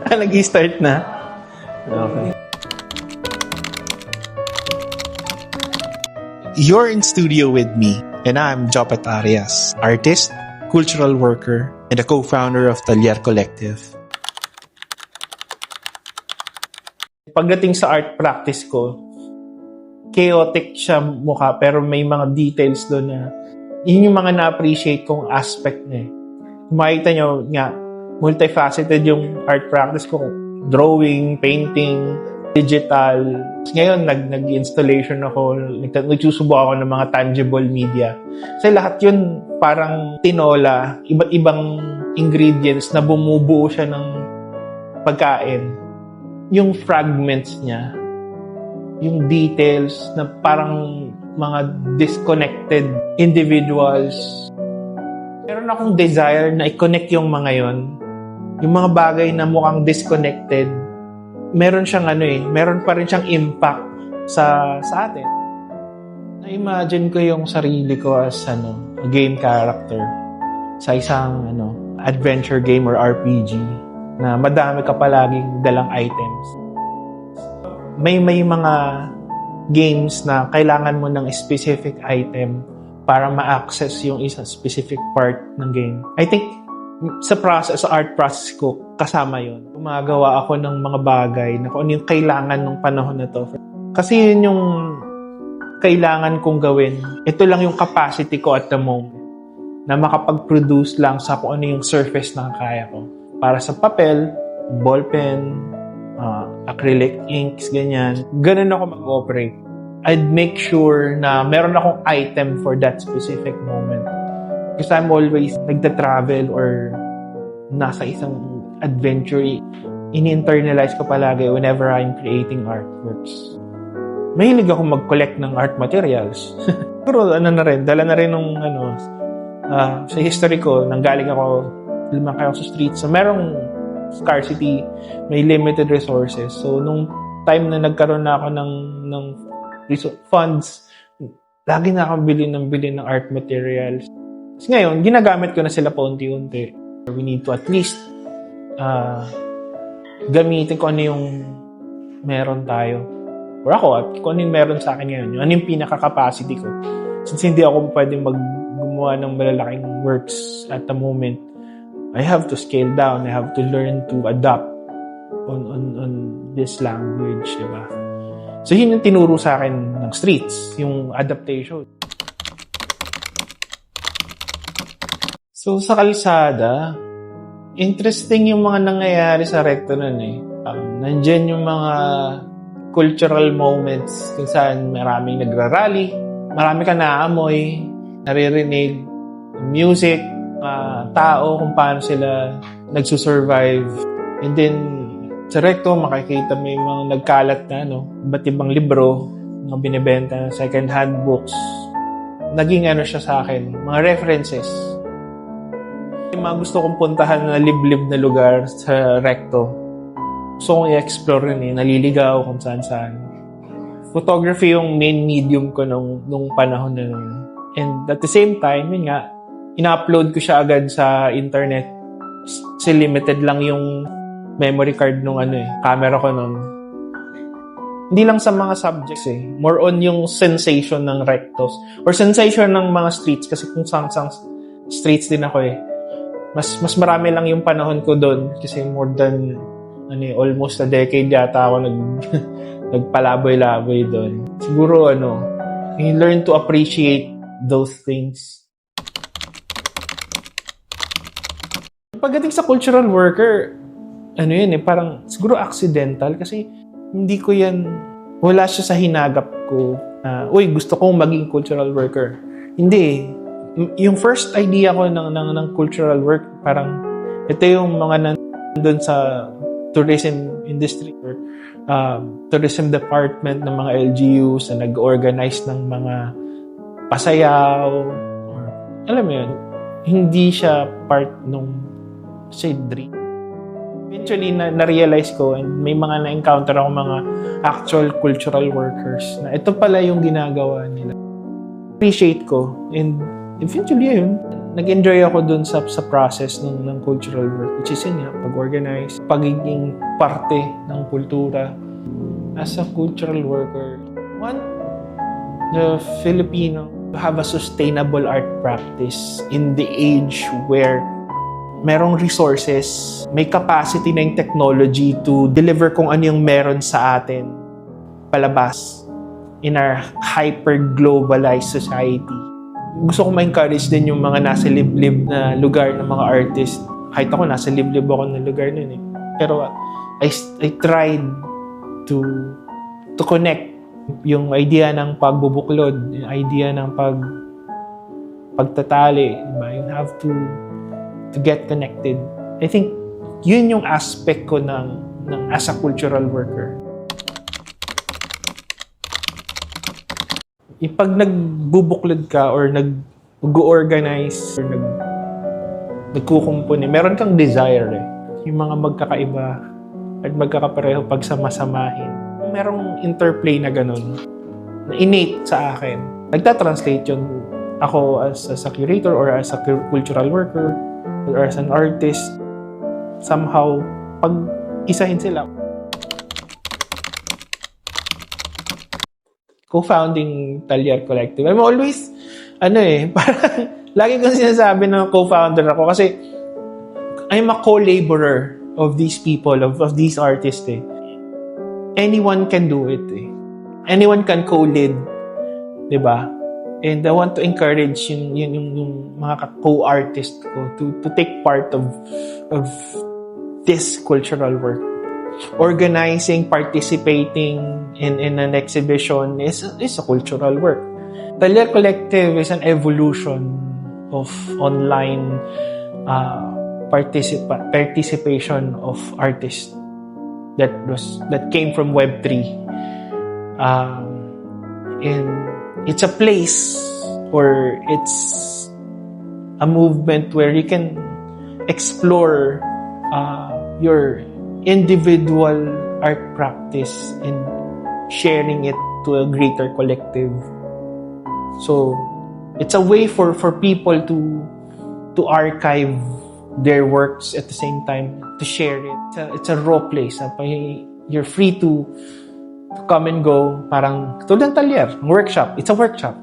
Nag-i-start na? Okay. You're in studio with me, and I'm Jopat Arias, artist, cultural worker, and a co-founder of Taller Collective. Pagdating sa art practice ko, chaotic siya mukha, pero may mga details doon na yun yung mga na-appreciate kong aspect niya. Makita nyo nga, multifaceted yung art practice ko. Drawing, painting, digital. Ngayon, nag-installation ako, nagsusubok ako ng mga tangible media. Kasi lahat yun parang tinola, iba't ibang ingredients na bumubuo siya ng pagkain. Yung fragments niya, yung details na parang mga disconnected individuals. Meron akong desire na i-connect yung mga yon. Yung mga bagay na mukhang disconnected, meron siyang meron pa rin siyang impact sa atin. Na-imagine ko yung sarili ko as a game character sa isang adventure game or RPG na madami ka palaging dalang items. May mga games na kailangan mo ng specific item para ma-access yung isang specific part ng game. I think sa art process ko, kasama yun. Gumagawa ako ng mga bagay na kung ano yung kailangan ng panahon na to. Kasi yun yung kailangan kong gawin. Ito lang yung capacity ko at the moment na makapag-produce lang sa kung ano yung surface na kaya ko. Para sa papel, ballpen, acrylic inks, ganyan. Ganun ako mag-operate. I'd make sure na meron akong item for that specific moment. Because I'm always nagta-travel or nasa isang adventure. Ini-internalize ko palagi whenever I'm creating artworks. Mahilig ako mag-collect ng art materials. Pero dala na rin nung sa history ko, nanggaling ako, lumaki ako sa streets. So merong scarcity, may limited resources. So nung time na nagkaroon na ako ng funds, lagi na akong bili ng art materials. Kasi ngayon, ginagamit ko na sila paunti-unti. We need to at least gamitin kung ano yung meron tayo. Or ako, at kung ano yung meron sa akin ngayon. Ano yung pinaka-capacity ko. Since hindi ako pwedeng gumawa ng malalaking works at the moment, I have to scale down. I have to learn to adapt on this language, diba? So, yun yung tinuro sa akin ng streets, yung adaptation. So, sa kalsada, interesting yung mga nangyayari sa Recto nun eh. Nandyan yung mga cultural moments kung saan maraming nagrarally, marami ka naamoy, naririnig, music, tao, kung paano sila nagsusurvive. And then, sa Recto, makikita may mga nagkalat na, iba't ibang libro, mga binibenta, second-hand books. Naging siya sa akin, mga references. Yung mga gusto kong puntahan na liblib na lugar sa Recto. Gusto kong i-explore rin naliligaw kung saan-saan. Photography yung main medium ko nung panahon na nun. And at the same time, yun nga, ina-upload ko siya agad sa internet. Kasi limited lang yung memory card nung camera ko nun. Hindi lang sa mga subjects More on yung sensation ng Rectos. Or sensation ng mga streets. Kasi kung sang streets din ako Mas marami lang yung panahon ko doon. Kasi more than almost a decade yata ako nagpalaboy-laboy doon. Siguro you learn to appreciate those things. Pagdating sa cultural worker, parang siguro accidental kasi hindi ko wala siya sa hinagap ko. Gusto kong maging cultural worker. Hindi. Yung first idea ko ng cultural work, parang ito yung mga nandun sa tourism industry or tourism department ng mga LGUs na nag-organize ng mga pasayaw or alam mo yun, hindi siya part nung dream. Eventually, na-realize ko and may mga na-encounter ako mga actual cultural workers na ito pala yung ginagawa nila. Appreciate ko and eventually yun, nag-enjoy ako dun sa process ng cultural work, which is yun nga, pag-organize, pagiging parte ng kultura. As a cultural worker, want the Filipino to have a sustainable art practice in the age where merong resources, may capacity na yung technology to deliver kung ano yung meron sa atin palabas in our hyper-globalized society. Gusto ko ma-encourage din yung mga nasa liblib na lugar ng mga artist. Kahit ako, nasa liblib ako ng lugar nun eh. Pero I tried to connect yung idea ng pagbubuklod, yung idea ng pagtatali. Diba? You have to get connected. I think yun yung aspect ko ng as a cultural worker. Pag nagbubuklod ka or nag-organize or nagkukumpuni, meron kang desire eh. Yung mga magkakaiba at magkakapareho pagsama-samahin. Merong interplay na ganun, na innate sa akin. Nagtatranslate yun ako as a curator or as a cultural worker or as an artist. Somehow, pag isahin sila. Co-founding Talyer Collective. I'm always, parang lagi kong sinasabi na co-founder ako kasi I'm a co-laborer of these people, of these artists eh. Anyone can do it eh. Anyone can co-lead, diba? And I want to encourage yung mga co-artist ko to take part of this cultural work. Organizing, participating in an exhibition is a cultural work. Talyer Collective is an evolution of online participation of artists that came from Web3. And it's a place or it's a movement where you can explore your individual art practice and sharing it to a greater collective. So it's a way for people to archive their works at the same time, to share it. It's a raw place. You're free to come and go. Parang tulad ng Talyer, workshop. It's a workshop.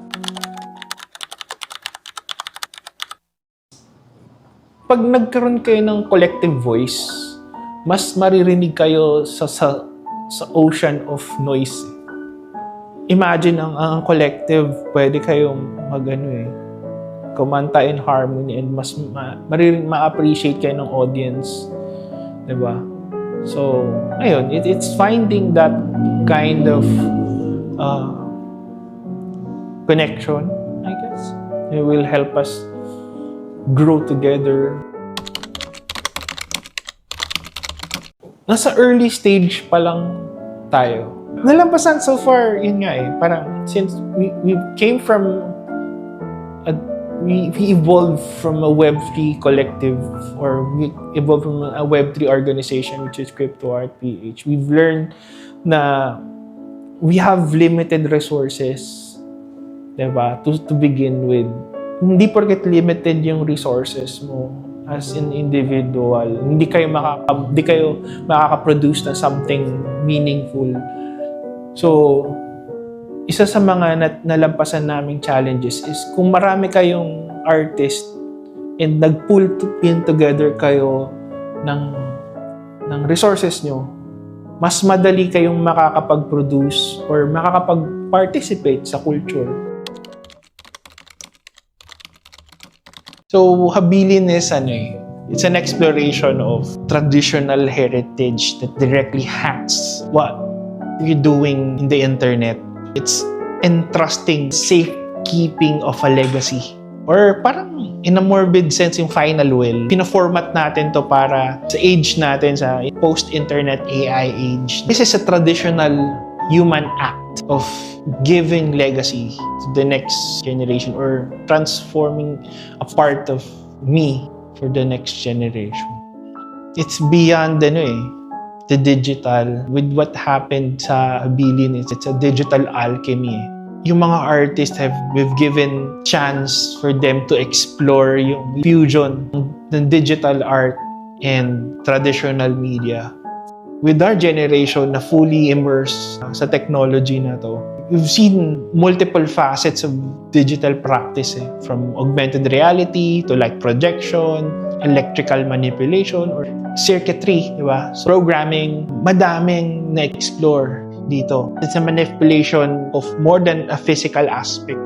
Pag nagkaroon kayo ng collective voice, mas maririnig kayo sa ocean of noise. Imagine ang collective, pwede kayong kumanta in harmony and mas ma-appreciate kayo ng audience. Diba? So, ayun, it's finding that kind of connection, I guess. It will help us grow together. Nasa early stage pa lang tayo. Nalampasan so far, yun nga eh. Parang since we came from we evolved from a Web3 collective or we evolved from a Web3 organization which is CryptoArt PH. We've learned na we have limited resources, diba? To begin with. Hindi porket limited yung resources mo as an individual, hindi kayo makaka-produce na something meaningful. So, isa sa mga nalampasan naming challenges is kung marami kayong artist and nag-pull in together kayo ng resources nyo, mas madali kayong makakapag-produce or makakapag-participate sa culture. So, Habilin is it's an exploration of traditional heritage that directly hacks what you're doing in the internet. It's entrusting safekeeping of a legacy. Or parang in a morbid sense yung final will. Pina-format natin to para sa age natin, sa post-internet AI age. This is a traditional human act of giving legacy to the next generation or transforming a part of me for the next generation. It's beyond the digital. With what happened sa Habilin, it's a digital alchemy. yung mga artists we've given chance for them to explore yung fusion ng digital art and traditional media. With our generation na fully immersed sa technology na to, we've seen multiple facets of digital practice, from augmented reality to like projection, electrical manipulation, or circuitry, di ba? So, programming, madaming na-explore dito. It's a manipulation of more than a physical aspect.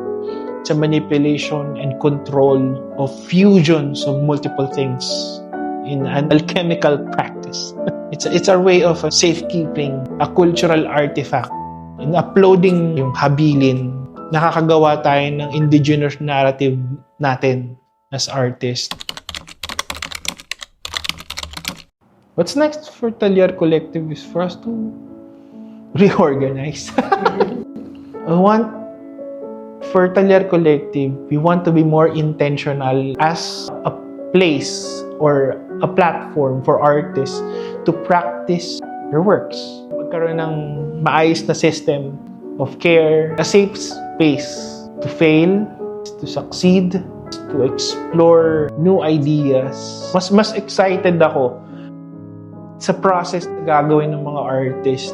It's a manipulation and control of fusions of multiple things in an alchemical practice. It's our way of safekeeping a cultural artifact. In uploading yung habilin, nakakagawa tayo ng indigenous narrative natin as artists. What's next for Talyar Collective is for us to reorganize. For Talyar Collective, we want to be more intentional as a place or a platform for artists to practice their works. Magkaroon ng maayos na system of care, a safe space to fail, to succeed, to explore new ideas. Mas excited ako sa process na gagawin ng mga artists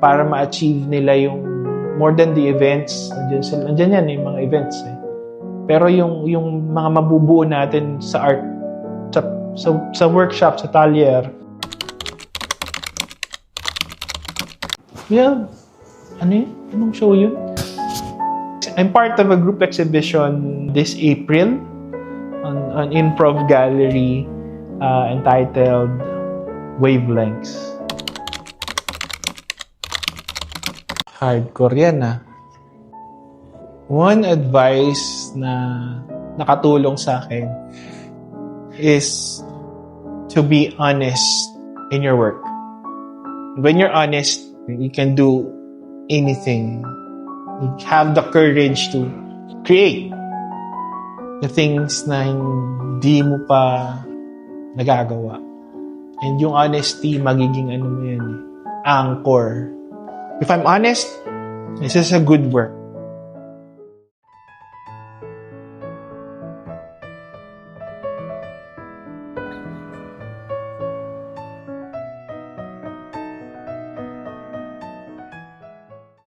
para ma-achieve nila yung more than the events. Nandiyan yan yung mga events. Pero yung mga mabubuo natin sa art, sa workshop, sa Talyar. Yeah, anong show yun? I'm part of a group exhibition this April on Improv Gallery entitled Wavelengths. Hardcore yan, One advice na nakatulong sa akin is to be honest in your work. When you're honest, you can do anything. You have the courage to create the things na hindi mo pa nagagawa. And yung honesty, magiging anchor. If I'm honest, this is a good work.